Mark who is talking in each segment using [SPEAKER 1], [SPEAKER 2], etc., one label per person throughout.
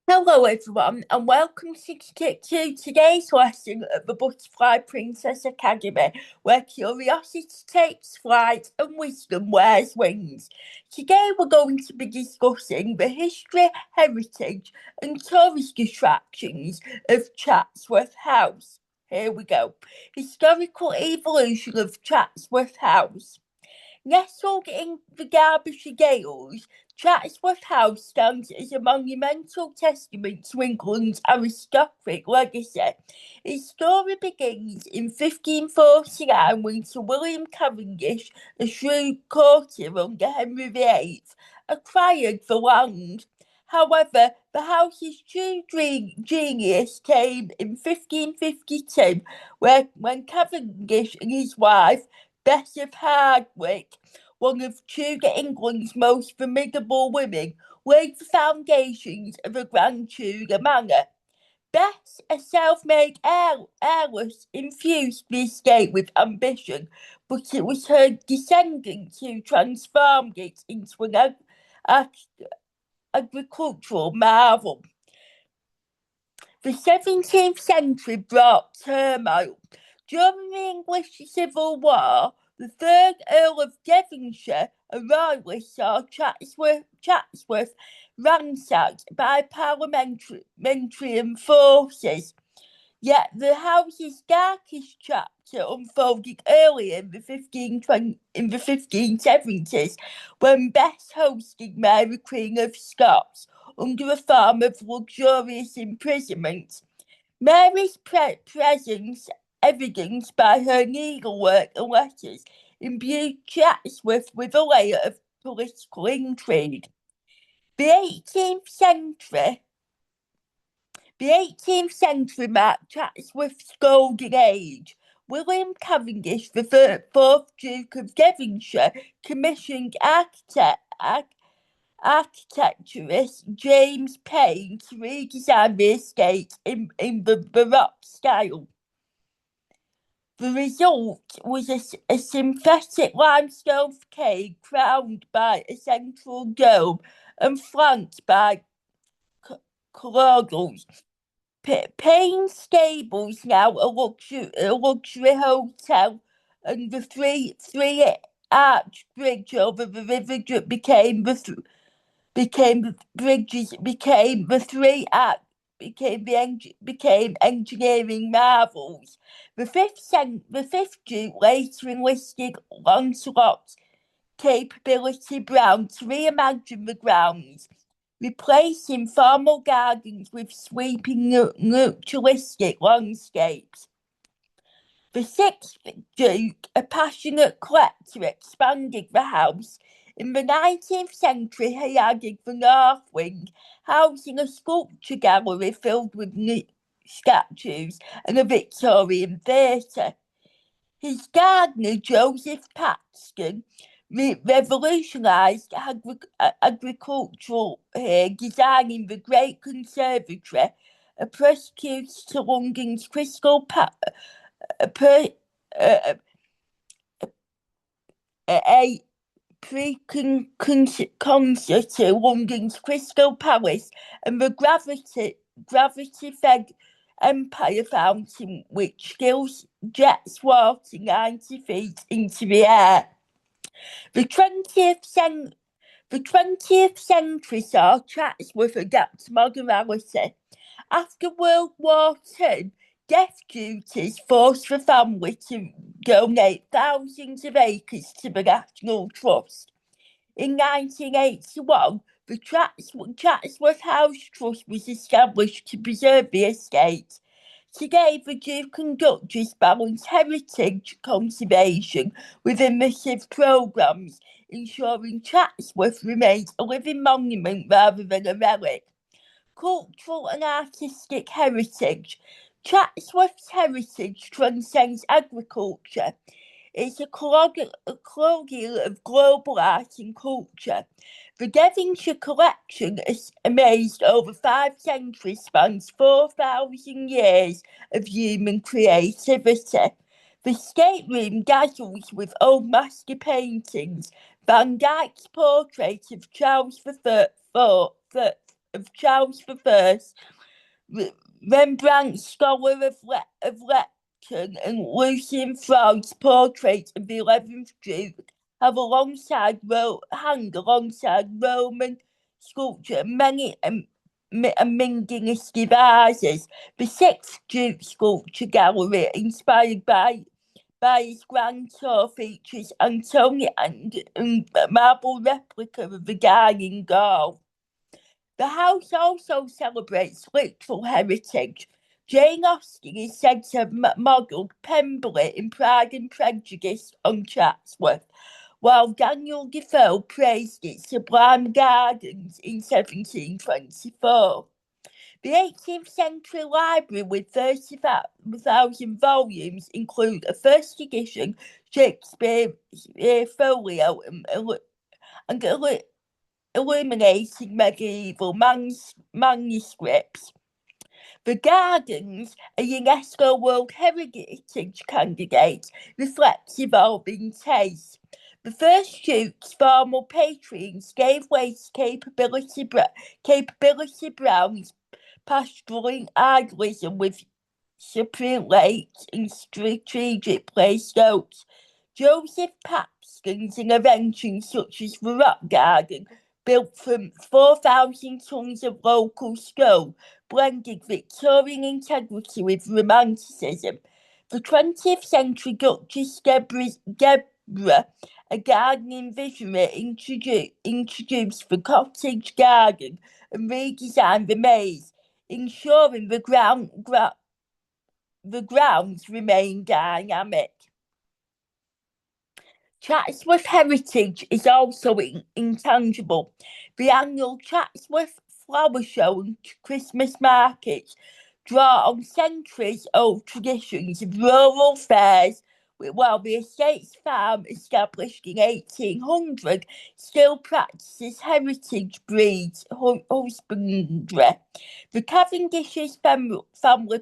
[SPEAKER 1] Hello everyone and welcome to today's lesson at the Butterfly Princess Academy, where curiosity takes flight and wisdom wears wings. Today we're going to be discussing the history, heritage and tourist attractions of Chatsworth House. Here we go. Historical evolution of Chatsworth House. Nestled in the Derbyshire Dales, Chatsworth House stands as a monumental testament to England's aristocratic legacy. Its story begins in 1549 when Sir William Cavendish, a shrewd courtier under Henry VIII, acquired the land. However, the house's true genius came in 1552, when Cavendish and his wife, Bess of Hardwick, one of Tudor England's most formidable women, laid the foundations of a grand Tudor manor. Bess, a self-made heiress, infused the estate with ambition, but it was her descendants who transformed it into an agricultural marvel. The 17th century brought turmoil. During the English Civil War, the third Earl of Devonshire, a royalist, saw Chatsworth ransacked by parliamentarian forces. Yet the house's darkest chapter unfolded early in the 1570s, when Bess hosted Mary Queen of Scots under a form of luxurious imprisonment. Mary's presence, evidenced by her needlework and letters, imbued Chatsworth with a layer of political intrigue. The 18th century the 18th century marked Chatsworth's golden age. William Cavendish, the fourth Duke of Devonshire, commissioned architecturist James Pain to redesign the estate in the Baroque style. The result was a synthetic limestone facade crowned by a central dome and flanked by colonnades. Payne's Stables, now a luxury hotel, and the three arch bridge over the river became the engineering marvels. The fifth Duke later enlisted Lancelot's capability Brown to reimagine the grounds, replacing formal gardens with sweeping naturalistic landscapes. The sixth Duke, a passionate collector, expanded the house. In the 19th century, he added the north wing, housing a sculpture gallery filled with new statues and a Victorian theatre. His gardener, Joseph Paxton, revolutionised agricultural designing the Great Conservatory, a precursor to London's Crystal Palace, a precursor to London's Crystal Palace and the gravity-fed Empire Fountain, which skills jets water 90 feet into the air. The 20th century saw Chatsworth adapt to modernity. After World War II, death duties forced the family to donate thousands of acres to the National Trust. In 1981, the Chatsworth House Trust was established to preserve the estate. Today, the Duke and Duchess balance heritage conservation with immersive programmes, ensuring Chatsworth remains a living monument rather than a relic. Cultural and artistic heritage. Chatsworth's heritage transcends agriculture. It's a colloquial of global art and culture. The Devonshire collection, amazed over 5 centuries, spans 4,000 years of human creativity. The stateroom dazzles with old master paintings. Van Dyck's portrait of Charles IV of Charles I, Rembrandt's Scholar of Lecton, and Lucien Freud's portrait of the 11th Duke hang alongside Roman sculpture and many Ming Dynasty vases. The 6th Duke Sculpture Gallery, inspired by his grand tour, features Antony and a marble replica of the guy in Gaul. The house also celebrates literal heritage. Jane Austen is said to have modelled Pemberley in Pride and Prejudice on Chatsworth, while Daniel Defoe praised its sublime gardens in 1724. The 18th century library with 30,000 volumes include a first edition Shakespeare folio and illuminating medieval manuscripts. The gardens, a UNESCO World Heritage candidate, reflects evolving taste. The first Duke's formal patrons gave way to Capability Brown's pastoral idealism with supreme lakes and strategic place notes. Joseph Paxton's interventions such as the Rock Garden, built from 4,000 tons of local stone, blended Victorian integrity with Romanticism. The 20th century Duchess Deborah, a gardening visionary, introduced the cottage garden and redesigned the maze, ensuring the grounds remain dynamic. Chatsworth heritage is also intangible. The annual Chatsworth Flower Show and Christmas markets draw on centuries-old traditions of rural fairs, while the estate's farm, established in 1800, still practices heritage breeds husbandry. The Cavendish's family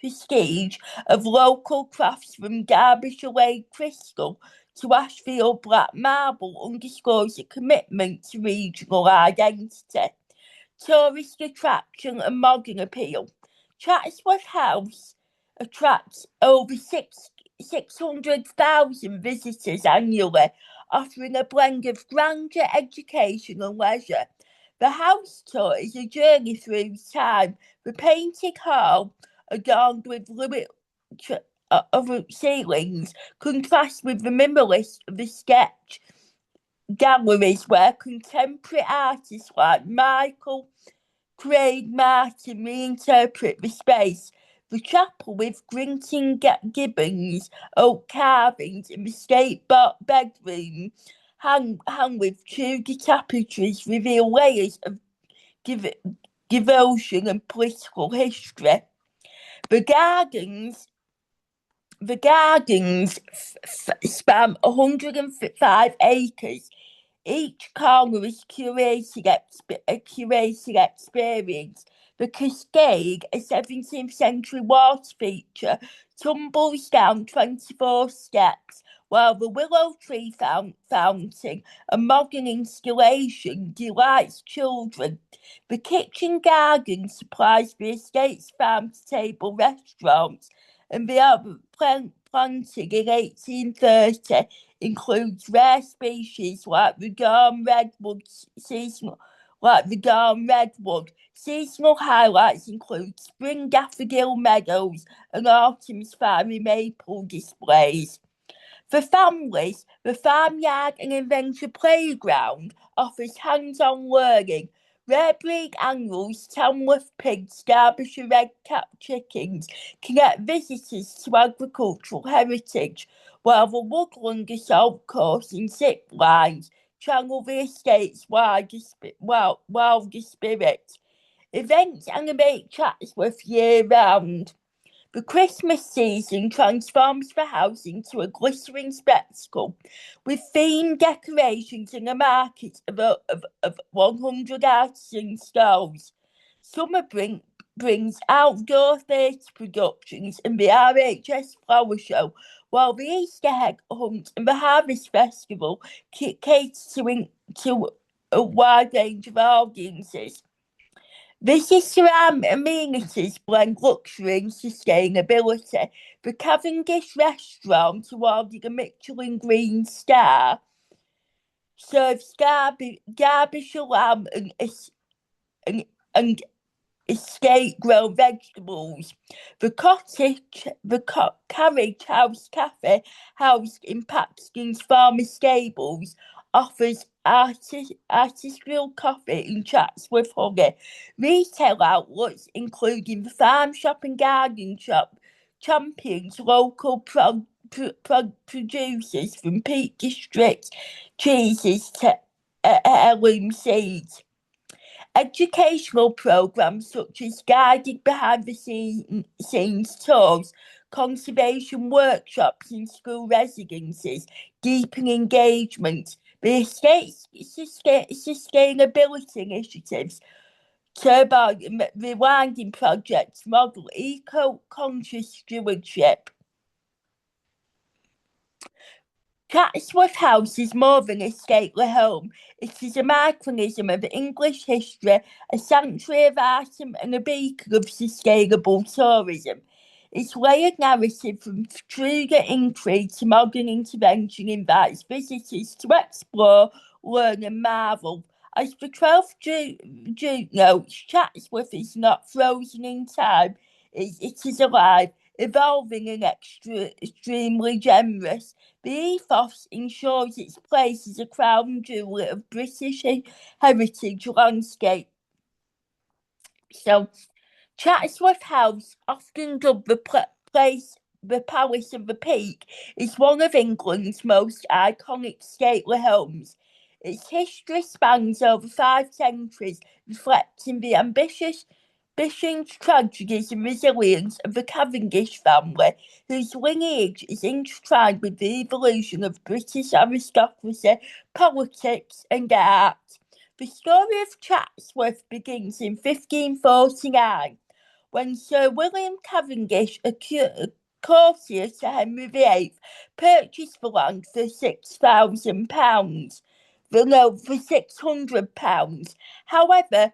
[SPEAKER 1] prestige of local crafts from Derbyshire crystal to Ashfield black marble underscores a commitment to regional identity, tourist attraction and modern appeal. Chatsworth House attracts over 600,000 visitors annually, offering a blend of grandeur, education and leisure. The house tour is a journey through time. The painted hall, adorned with ceilings, contrasts with the minimalist of the sketch galleries where contemporary artists like Michael Craig Martin reinterpret the space. The chapel with Grinting Gibbons oak carvings in the state bedroom, hung with Tudor tapestries, reveal layers of devotion and political history. The gardens span 105 acres. Each corner is a curated experience. The Cascade, a 17th century water feature, tumbles down 24 steps, while the Willow Tree Fountain, a modern installation, delights children. The kitchen garden supplies the estate's farm-to-table restaurants, and the urban planting in 1830 includes rare species like the Gum redwood. Seasonal highlights include spring daffodil meadows and autumn's fiery maple displays. For families, the Farmyard and Adventure Playground offers hands-on learning. Rare breed animals, Tamworth pigs, Derbyshire red-capped chickens, connect visitors to agricultural heritage, while the Woodland Assault Course and zip lines channel the estate's wilder spirit. Events animate Chatsworth year-round. The Christmas season transforms the house into a glittering spectacle, with themed decorations and a market of 100 artisan stalls. Summer brings outdoor theatre productions and the RHS Flower Show, while the Easter Egg Hunt and the Harvest Festival cater to a wide range of audiences. Visitor amenities blend luxury and sustainability. The Cavendish restaurant, awarded a Michelin Green Star, serves garbage lamb and estate grown vegetables. The Carriage House Cafe, housed in Paxton's former stables, offers artisanal coffee in Chatsworth House. Retail outlets, including the farm shop and garden shop, champions local producers from Peak District cheeses to heirloom seeds. Educational programs such as guided behind-the-scenes tours, conservation workshops in school residences, deepen engagement. The estate's sustainability initiatives, turbo rewinding projects, model eco-conscious stewardship. Chatsworth House is more than a stately home. It is a microcosm of English history, a sanctuary of art and a beacon of sustainable tourism. Its layered narrative from Tudor intrigue to modern intervention invites visitors to explore, learn and marvel. As the 12th Duke notes, Chatsworth is not frozen in time, it is alive, evolving and extremely generous. The ethos ensures its place as a crown jewel of British heritage landscape. So, Chatsworth House, often dubbed the Palace of the Peak, is one of England's most iconic stately homes. Its history spans over 5 centuries, reflecting the ambitions, tragedies and resilience of the Cavendish family, whose lineage is intertwined with the evolution of British aristocracy, politics and art. The story of Chatsworth begins in 1549, when Sir William Cavendish, a courtier to Henry VIII, purchased the land for £6,000. For £600. However,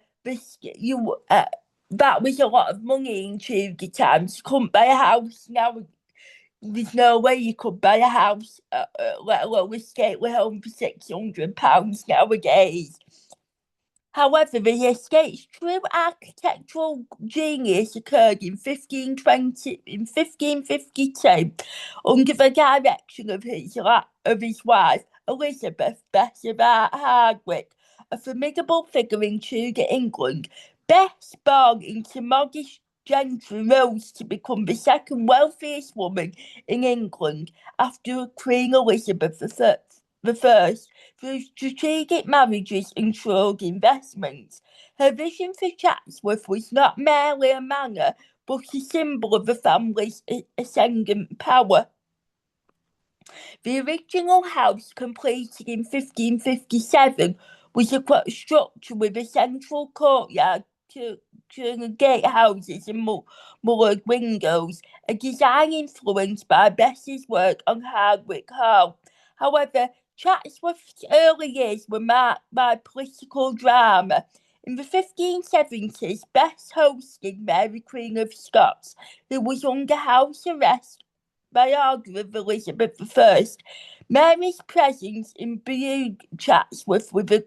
[SPEAKER 1] that was a lot of money in Tudor times. You couldn't buy a house now. There's no way you could buy a house, let alone a stately home, for £600 nowadays. However, the estate's true architectural genius occurred in 1552, under the direction of his wife, Elizabeth, Bess of Hardwick, a formidable figure in Tudor England. Bess, born into modest gentry, rose to become the second wealthiest woman in England after Queen Elizabeth the First, through strategic marriages and shrewd investments. Her vision for Chatsworth was not merely a manor, but a symbol of the family's ascendant power. The original house, completed in 1557, was a structure with a central courtyard, two gatehouses and mullered windows, a design influenced by Bess's work on Hardwick Hall. However, Chatsworth's early years were marked by political drama. In the 1570s, Bess hosted Mary Queen of Scots, who was under house arrest by order of Elizabeth I. Mary's presence imbued Chatsworth with a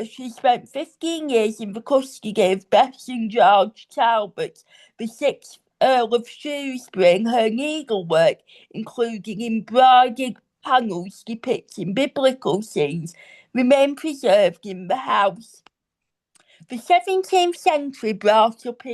[SPEAKER 1] she spent 15 years in the custody of Bess and George Talbot, the 6th Earl of Shrewsbury, and her needlework, including embroidered panels depicting biblical scenes, remain preserved in the house. The 17th century brought up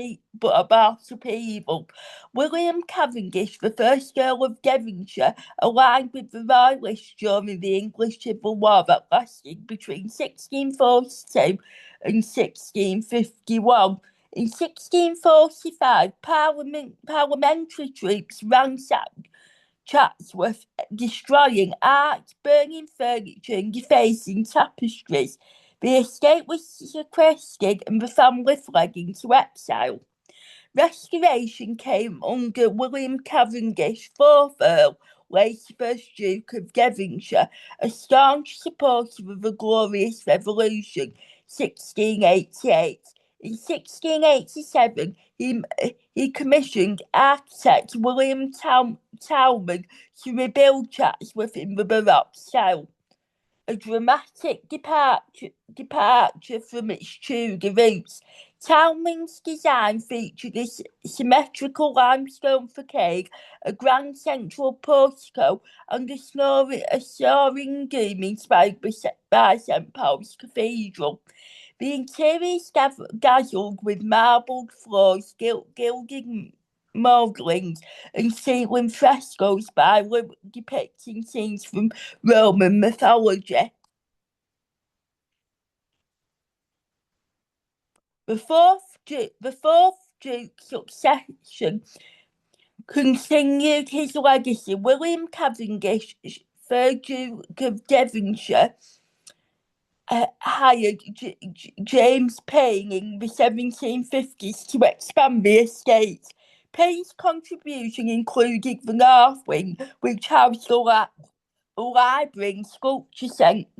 [SPEAKER 1] evil. William Cavendish, the first Earl of Devonshire, aligned with the Royalists during the English Civil War that lasted between 1642 and 1651. In 1645, parliamentary troops ransacked Chatsworth, destroying art, burning furniture and defacing tapestries. The estate was sequestered and the family fled into exile. Restoration came under William Cavendish, 4th Earl, later 1st Duke of Devonshire, a staunch supporter of the Glorious Revolution. 1688. In 1687, he commissioned architect William Talman to rebuild Chatsworth in the Baroque style, a dramatic departure from its Tudor roots. Talman's design featured a symmetrical limestone facade, a grand central portico, and a soaring dome inspired by St Paul's Cathedral. The interior is dazzled with marbled floors, gilded modellings, and ceiling frescoes depicting scenes from Roman mythology. The fourth Duke's succession continued his legacy. William Cavendish, 3rd Duke of Devonshire, hired James Pain in the 1750s to expand the estate. Pain's contribution included the North Wing, which housed the library and sculpture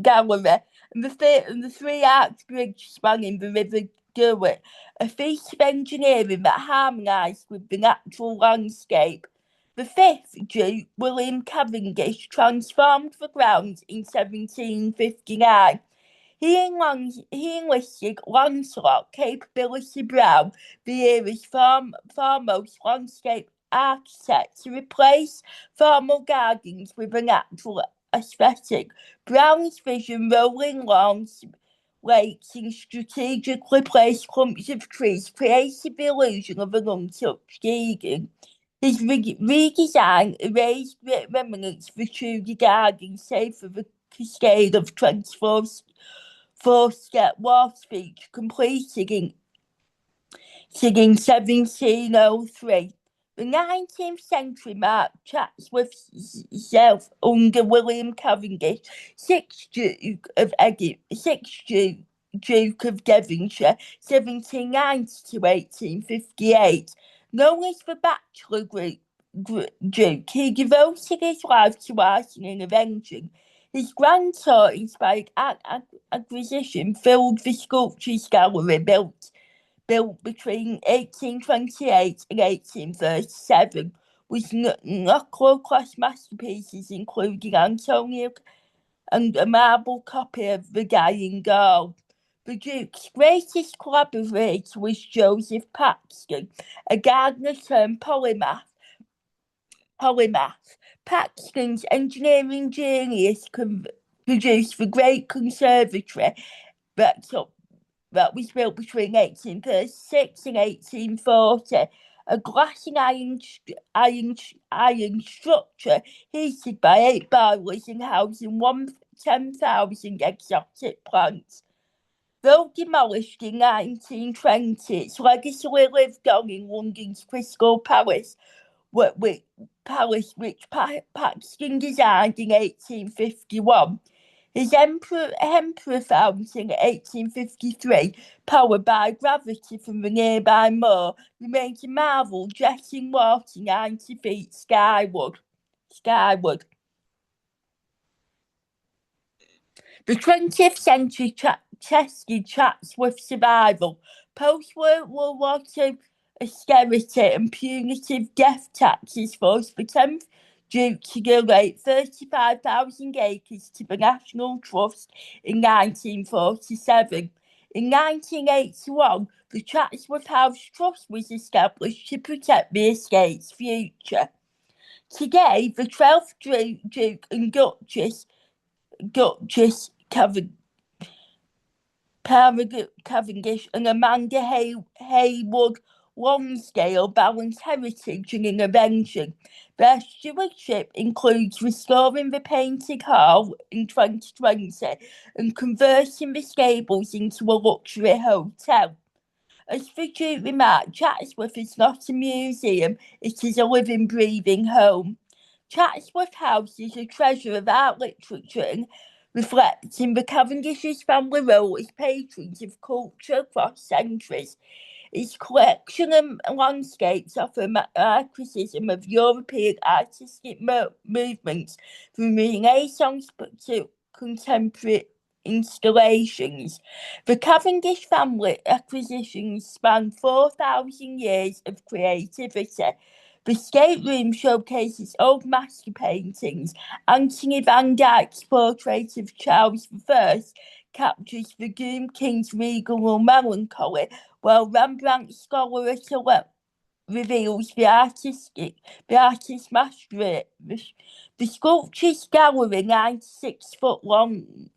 [SPEAKER 1] gallery, and the 3-arched bridge spanning the River Derwent, a feat of engineering that harmonised with the natural landscape. The 5th Duke, William Cavendish, transformed the grounds in 1759. He enlisted Lancelot Capability Brown, the era's foremost landscape architect, to replace formal gardens with a natural aesthetic. Brown's vision, rolling lawns, lakes, and strategically placed clumps of trees created the illusion of an untouched Eden. His redesign erased remnants of the Tudor garden, save for the cascade of 24-step water feature completed in 1703. The 19th century marked Chatsworth's self under William Cavendish, 6th Duke of Devonshire, 1790 to 1858. Known as the Bachelor Duke, he devoted his life to art and invention. His grand tour inspired acquisition filled the sculptures gallery built between 1828 and 1837, with neoclassical masterpieces including Antonio and a marble copy of the Dying Girl. The Duke's greatest collaborator was Joseph Paxton, a gardener turned polymath. Paxton's engineering genius produced the great conservatory that was built between 1836 and 1840, a glass and iron structure heated by 8 boilers and housing 10,000 exotic plants. Though demolished in 1920, its legacy lived on in London's Crystal Palace, which Paxton designed in 1851. His Emperor Fountain in 1853, powered by gravity from the nearby moor, remains a marvel, jetting water 90 feet skyward. The 20th century tested Chatsworth's survival. Post-World War II austerity and punitive death taxes forced the 10th Duke to donate 35,000 acres to the National Trust in 1947. In 1981, the Chatsworth House Trust was established to protect the estate's future. Today, the 12th Duke and Duchess Cavendish and Amanda Haywood Lonsdale balance heritage and innovation. Their stewardship includes restoring the Painted Hall in 2020 and converting the stables into a luxury hotel. As the Duke remarked, Chatsworth is not a museum, it is a living, breathing home. Chatsworth House is a treasure of art, literature, and reflecting the Cavendish's family role as patrons of culture across centuries. Its collection of landscapes offer a microcosm of European artistic movements from Renaissance to contemporary installations. The Cavendish family acquisitions span 4,000 years of creativity. The State Room showcases old master paintings. Anthony van Dyck's portrait of Charles I captures the Doom King's regal melancholy, while Rembrandt's scholarly reveals the artist's mastery. The sculpture's gallery, 96-foot long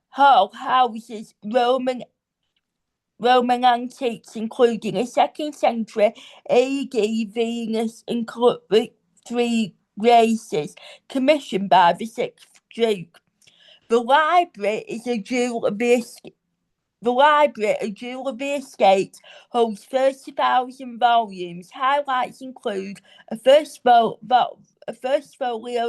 [SPEAKER 1] hall, houses Roman antiques, including a 2nd century AD Venus and three Graces, commissioned by the 6th Duke. The library, a jewel of the estate, holds 30,000 volumes. Highlights include a first folio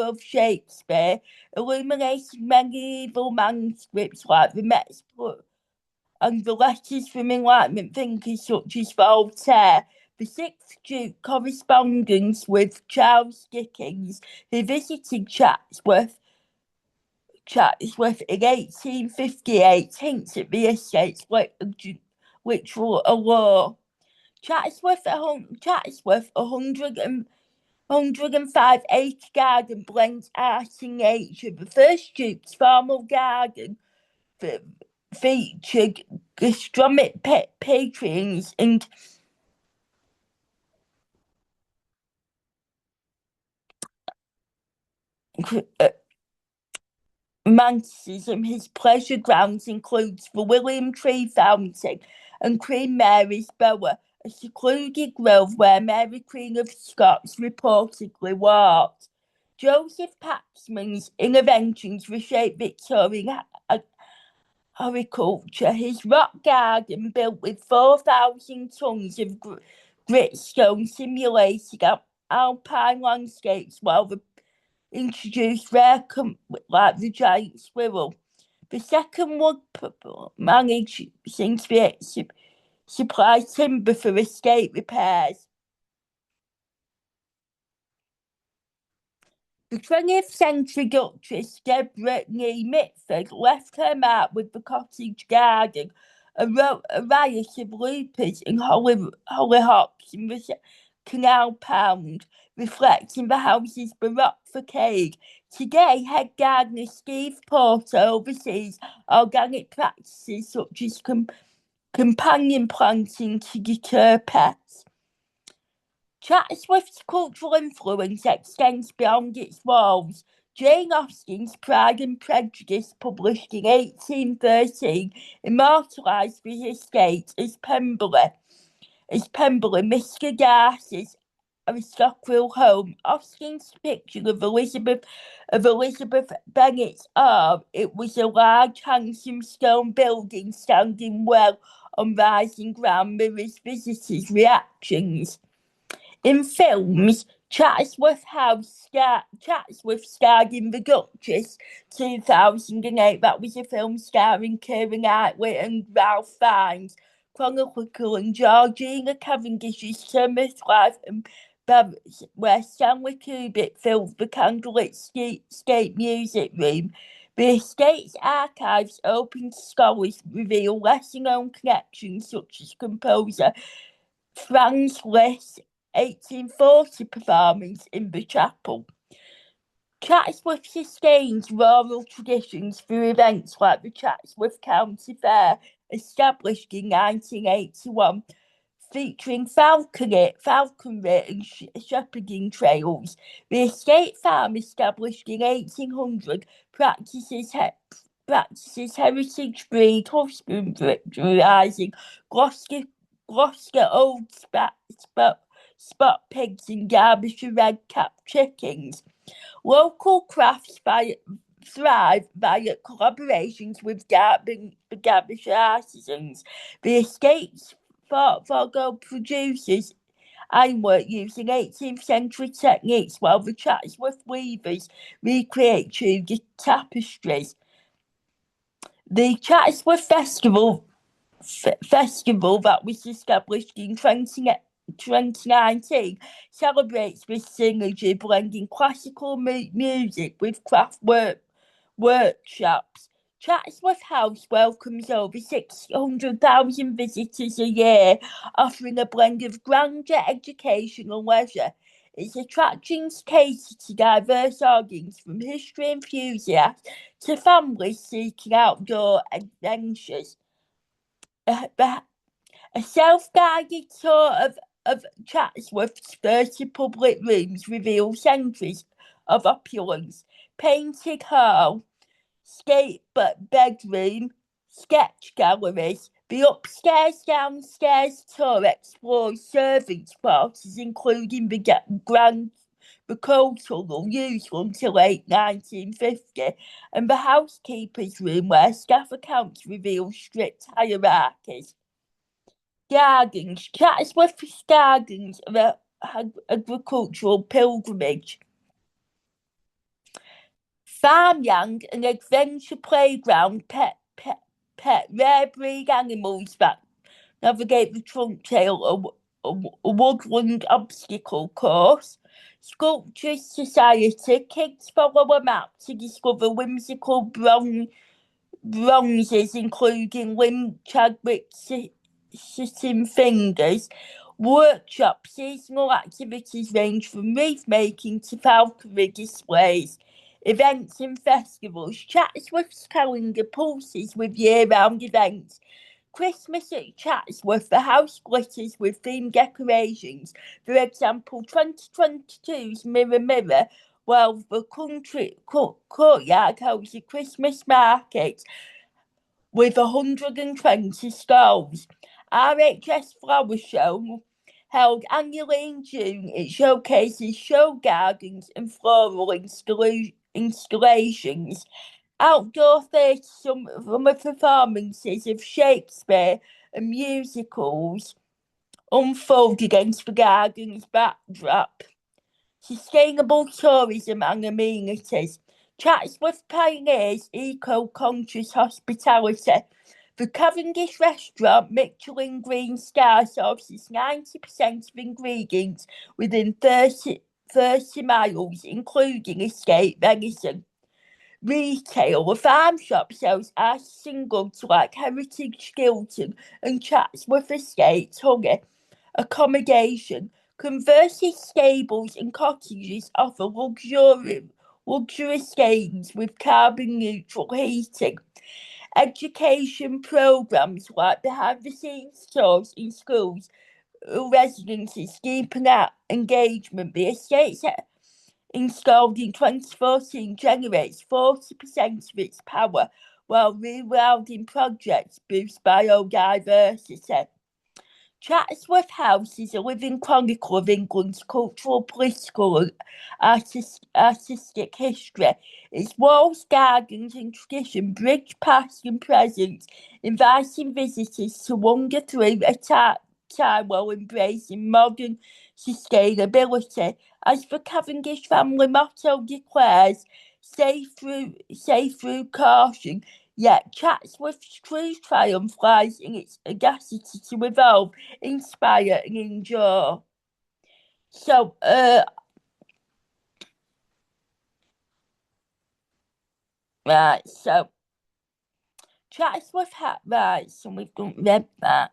[SPEAKER 1] of Shakespeare, illuminated medieval manuscripts like the Metz and the letters from Enlightenment thinkers such as Voltaire. The 6th Duke correspondence with Charles Dickens, who visited Chatsworth in 1858, hints at the estate's literal allure. Chatsworth, 105 garden blends art and nature. The first Duke's formal garden featured gastronomic patrons and romanticism. His pleasure grounds includes the William Tree Fountain and Queen Mary's Bower, a secluded grove where Mary Queen of Scots reportedly walked. Joseph Paxman's interventions reshaped Victorian horticulture. His rock garden, built with 4,000 tons of gritstone, simulated alpine landscapes, while the introduced rare like the giant squirrel. The second wood managed since the supply timber for estate repairs. The 20th century Duchess Deborah Nee Mitford left her mark with the cottage garden, a riot of lupins and hollyhocks in the Canal Pound, reflecting the house's Baroque facade. Today, head gardener Steve Porter oversees organic practices such as companion planting to deter pests. Chatsworth's cultural influence extends beyond its walls. Jane Austen's Pride and Prejudice, published in 1813, immortalised the estate as Pemberley, Mr. Darcy's aristocratical home. Austen's depiction of Elizabeth Bennet's arm, it was a large, handsome stone building standing well on rising ground, mirrors visitors' reactions. In films, Chatsworth House starred in The Duchess, 2008. That was a film starring Keira Knightley and Ralph Fiennes. Chronicle and Georgina Cavendish's Summer's Life and where Stanley Kubrick filled the candlelit state music room. The estate's archives, open to scholars, reveal lesser-known connections such as composer Franz Liszt's 1840 performance in the chapel. Chatsworth sustains rural traditions through events like the Chatsworth County Fair, established in 1981, featuring falconry and shepherding trails. The estate farm, established in 1800, practices heritage breed husbandry, Gloucester old spot pigs and Derbyshire red-capped chickens. Local crafts thrive via collaborations with Derbyshire artisans. The estate's Forgo produces ironwork using 18th century techniques, while the Chatsworth weavers recreate Tudor tapestries. The Chatsworth Festival that was established in 2019 celebrates this synergy, blending classical music with craft workshops. Chatsworth House welcomes over 600,000 visitors a year, offering a blend of grandeur, education and leisure. Its attractions cater to diverse audiences from history enthusiasts to families seeking outdoor adventures. A self-guided tour of Chatsworth's 30 public rooms reveals centuries of opulence. Painted hall, skate bedroom, sketch galleries. The upstairs downstairs tour explores servants' quarters, including the grand tunnel used until late 1950, and the housekeeper's room where staff accounts reveal strict hierarchies. Gardens. Chatsworth's gardens are an agricultural pilgrimage. Farmyard and adventure playground, pet, rare breed animals that navigate the trunk trail, a woodland obstacle course. Sculptures Society, kids follow a map to discover whimsical bronzes, including Lynn Chadwick's Sitting Fingers. Workshops, seasonal activities range from wreath making to falconry displays. Events and festivals. Chatsworth's calendar pulses with year-round events. Christmas at Chatsworth, the house glitters with themed decorations. For example, 2022's Mirror Mirror, while the country courtyard holds a Christmas market with 120 stalls. RHS Flower Show, held annually in June, it showcases show gardens and floral installations. Outdoor theatre, summer performances of Shakespeare and musicals unfold against the garden's backdrop. Sustainable tourism and amenities. Chatsworth pioneers eco-conscious hospitality. The Cavendish restaurant Michelin Green Star sources 90% of ingredients within 30 miles, including escaped venison. Retail. A farm shop sells artisan goods like Heritage Stilton and Chatsworth Estates honey. Accommodation. Conversely, stables and cottages offer luxurious games with carbon-neutral heating. Education programs like behind-the-scenes tours in schools or residences deepen our engagement. The estates installed in 2014 generates 40% of its power, while rewilding projects boost biodiversity. Chatsworth House is a living chronicle of England's cultural, political and artistic history. Its walls, gardens and tradition bridge past and present, inviting visitors to wander through a time while embracing modern sustainability. As the Cavendish family motto declares, safe through caution. Yet Chatsworth's true triumph lies in its audacity to evolve, inspire and endure. So, right, so Chatsworth hat, right, so we've read that.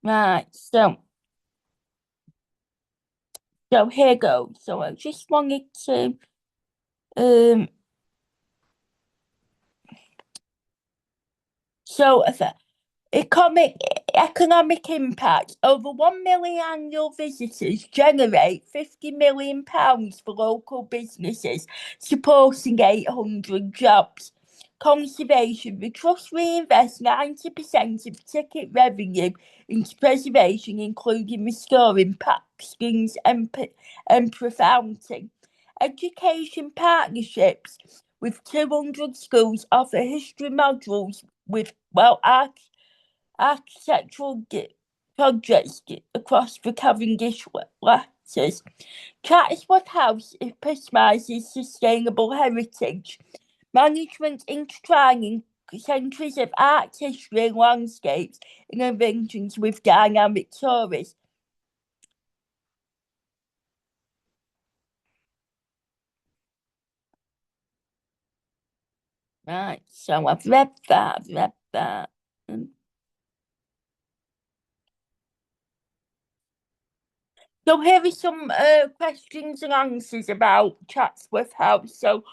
[SPEAKER 1] Right, so here goes. So I just wanted to so economic impact. Over 1 million annual visitors generate £50 million for local businesses, supporting 800 jobs. Conservation. The Trust reinvests 90% of ticket revenue into preservation, including restoring Paxton's Emperor Fountain. Education partnerships with 200 schools offer history modules with architectural projects across the Cavendish experiences. Chatsworth House epitomises sustainable heritage. Management intertwining centuries of art, history and landscapes in arrangements with dynamic tourists. Right, so I've read that. So here are some questions and answers about Chatsworth House. So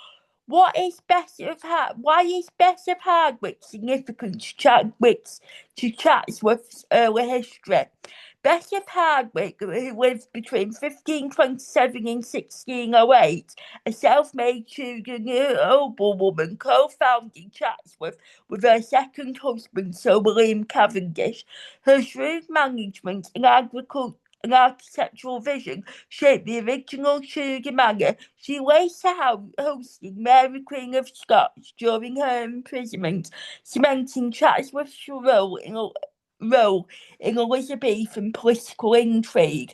[SPEAKER 1] what is why is Bess of Hardwick significant to Chatsworth's early history? Bess of Hardwick, who lived between 1527 and 1608, a self-made Tudor noblewoman, co-founded Chatsworth with her second husband, Sir William Cavendish. Her shrewd management and architectural vision shaped the original Tudor manor. She later hosted Mary Queen of Scots during her imprisonment, cementing Chatsworth's role in Elizabethan political intrigue.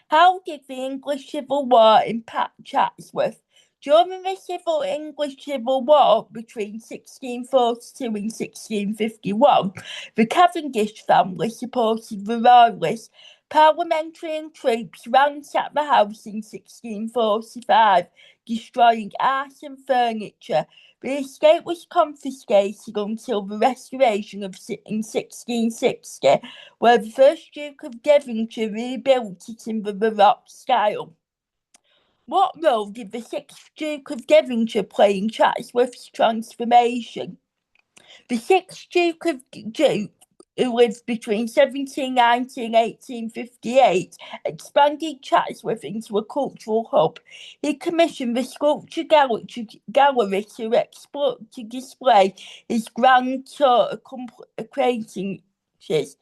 [SPEAKER 1] How did the English Civil War impact Chatsworth? During the English Civil War between 1642 and 1651, the Cavendish family supported the Royalists. Parliamentary troops ransacked the house in 1645, destroying art and furniture. The estate was confiscated until the restoration in 1660, where the first Duke of Devonshire rebuilt it in the Baroque style. What role did the sixth Duke of Devonshire play in Chatsworth's transformation? The sixth Duke, who lived between 1790 and 1858, expanded Chatsworth into a cultural hub. He commissioned the Sculpture Gallery to display his grand tour acquaintances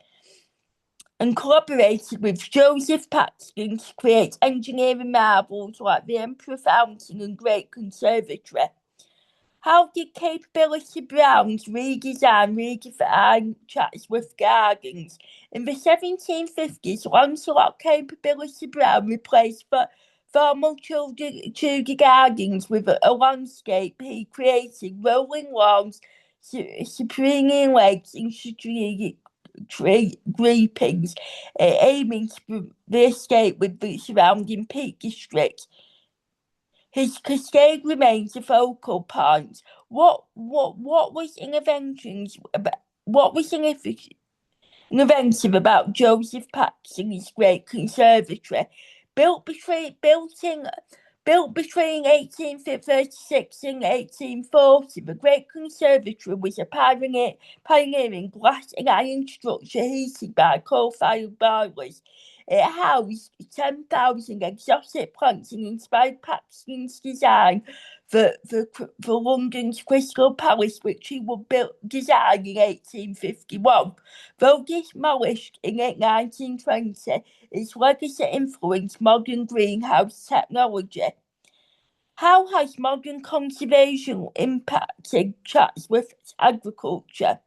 [SPEAKER 1] and collaborated with Joseph Paxton to create engineering marvels like the Emperor Fountain and Great Conservatory. How did Capability Brown's redefine Chatsworth Gardens? In the 1750s, Lancelot Capability Brown replaced formal Tudor gardens with a landscape he created, rolling lawns, serpentine lakes and strategic tree groupings, aiming to the escape with the surrounding Peak District. His Cascade remains a focal point. What was innovative about Joseph Paxton's Great Conservatory? Built between built in Built between 1836 and 1840, the Great Conservatory was a pioneering glass and iron structure heated by coal-fired boilers. It housed 10,000 exotic plants and inspired Paxton's design for London's Crystal Palace, which he would design in 1851. Though demolished in 1920, its legacy influenced modern greenhouse technology. How has modern conservation impacted Chatsworth's agriculture?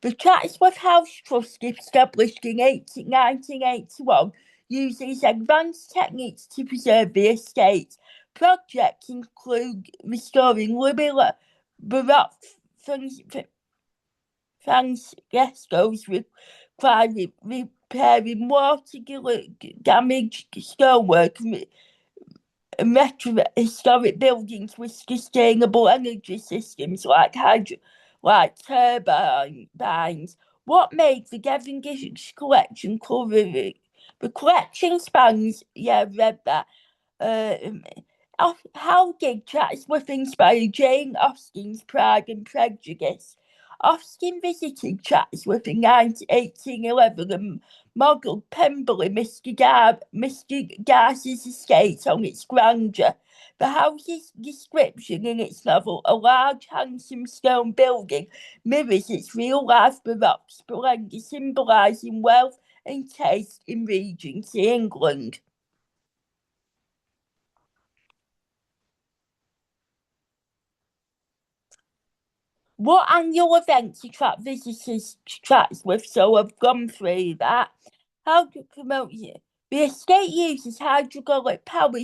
[SPEAKER 1] The Chatsworth House Trust, established in 1981, uses advanced techniques to preserve the estate. Projects include restoring Baroque frescoes, repairing water damaged stonework, historic buildings with sustainable energy systems like turbines. What made the Cavendish collection cover? The collection spans, read that. How did Chatsworth inspire Jane Austen's Pride and Prejudice? Austen visited Chatsworth in 1811 and modelled Pemberley, Mr. Darcy's estate on its grandeur. The house's description in its novel, a large, handsome stone building, mirrors its real-life Baroque splendour, symbolising wealth and taste in Regency England. What annual events attract visitors to Chatsworth? So I've gone through that. How to promote it? The estate uses hydraulic power,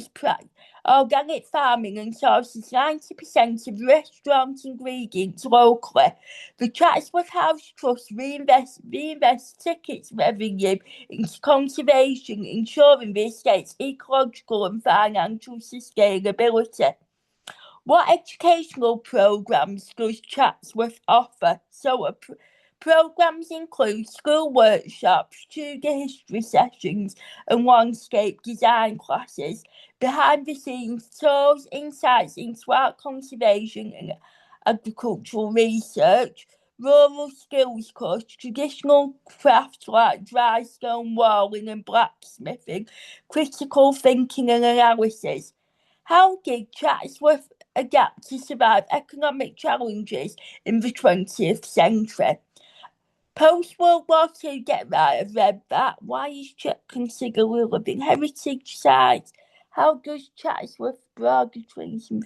[SPEAKER 1] organic farming, and sources 90% of restaurant ingredients locally. The Chatsworth House Trust reinvests tickets revenue into conservation, ensuring the estate's ecological and financial sustainability. What educational programmes does Chatsworth offer? So, programmes include school workshops, Tudor history sessions, and landscape design classes, behind-the-scenes tours, insights into art conservation and agricultural research, rural skills course, traditional crafts like dry stone walling and blacksmithing, critical thinking and analysis. How did Chatsworth adapt to survive economic challenges in the 20th century? Post-World War II, get right, I've read that. Why is Chet considered a living heritage site? How does Chatsworth broader tourism?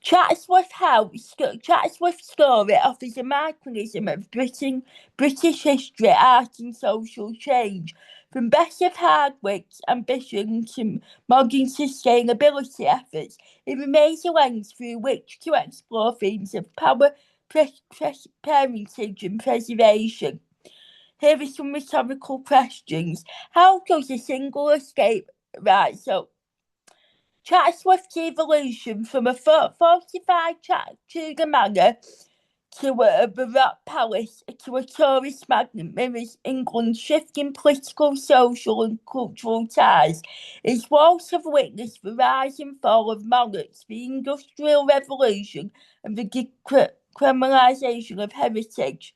[SPEAKER 1] Chatsworth story offers a microcosm of British history, art and social change, from Bess of Hardwick's ambition to modern sustainability efforts. It remains a lens through which to explore themes of power, parentage and preservation. Here are some rhetorical questions. How does a single escape... Right, so Chatsworth's evolution from a fortified Tudor manor to a Baroque palace to a tourist magnet mirrors England's shifting political, social and cultural ties. Its walls have witnessed the rise and fall of monarchs, the Industrial Revolution and the decriminalisation of heritage.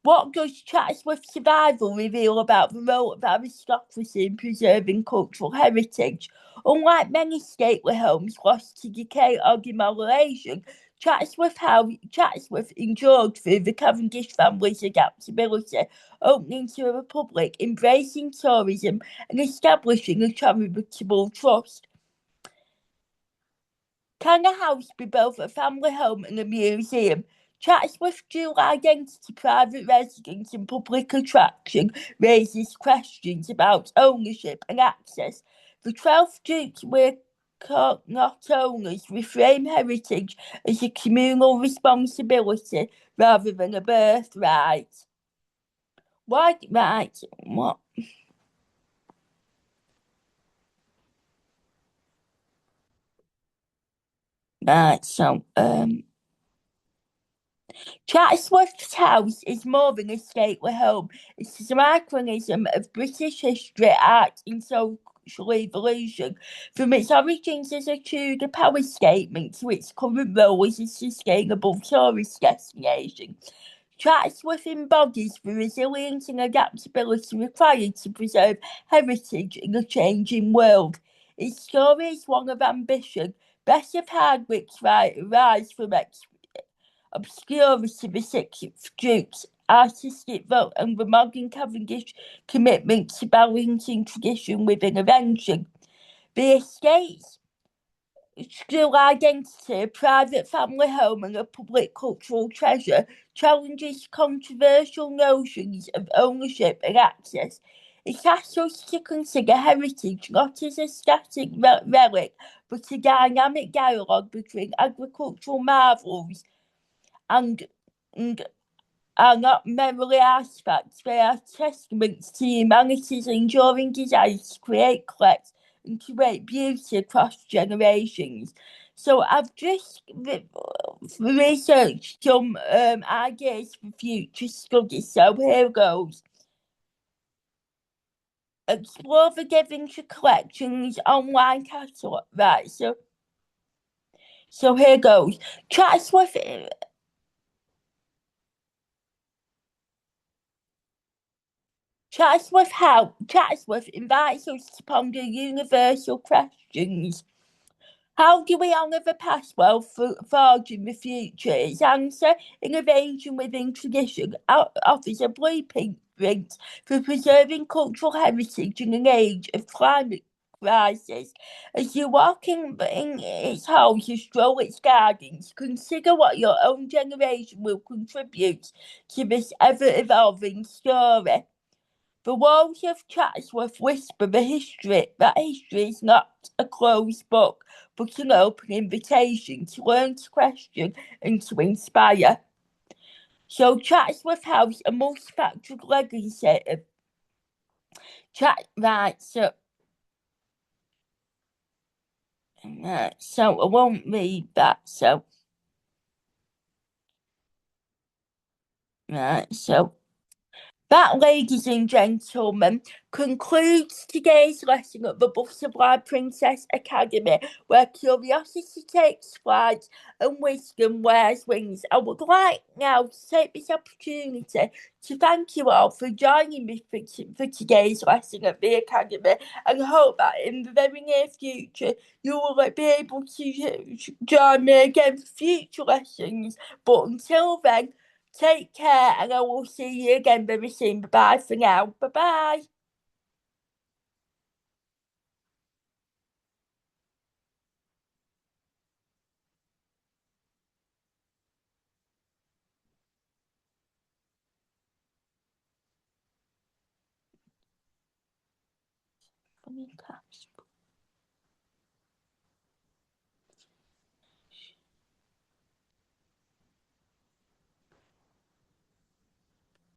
[SPEAKER 1] What does Chatsworth's survival reveal about the role of aristocracy in preserving cultural heritage? Unlike many stately homes lost to decay or demolition, Chatsworth endured through the Cavendish family's adaptability, opening to a public, embracing tourism and establishing a charitable trust. Can a house be both a family home and a museum? Chatsworth's dual identity, private residence and public attraction, raises questions about ownership and access. The 12th Dukes were not owners, reframe heritage as a communal responsibility rather than a birthright. What? Right, so, Chatsworth House is more than a stately home. It is a microcosm of British history, art and social evolution. From its origins as a Tudor power statement to its current role as a sustainable tourist destination, Chatsworth embodies the resilience and adaptability required to preserve heritage in a changing world. Its story is one of ambition. Bess of Hardwick's rise from obscurity, the sixth Duke's artistic vote, and the modern Cavendish commitment to balancing tradition with innovation. The estate's dual identity, a private family home and a public cultural treasure, challenges controversial notions of ownership and access. It asks us to consider heritage not as a static relic, but a dynamic dialogue between agricultural marvels and are not merely artifacts, they are testaments to humanity's enduring desire to create, collect, and create beauty across generations. So I've just researched some ideas for future studies. So here goes. Explore the Devonshire collections online catalogue. Right, so here goes. Chatsworth Chatsworth invites us to ponder universal questions. How do we honour the past while forging the future? Its answer, innovation within tradition, offers a blueprint for preserving cultural heritage in an age of climate crisis. As you walk in its halls or stroll its gardens, consider what your own generation will contribute to this ever-evolving story. The walls of Chatsworth whisper that history is not a closed book, but an open invitation to learn, to question, and to inspire. So Chatsworth House, a multifactorial legacy of so I won't read that. So that, ladies and gentlemen, concludes today's lesson at the Butterfly Princess Academy, where curiosity takes flight and wisdom wears wings. I would like now to take this opportunity to thank you all for joining me for today's lesson at the Academy, and hope that in the very near future you will be able to join me again for future lessons. But until then, take care, and I will see you again very soon. Bye for now. Bye bye.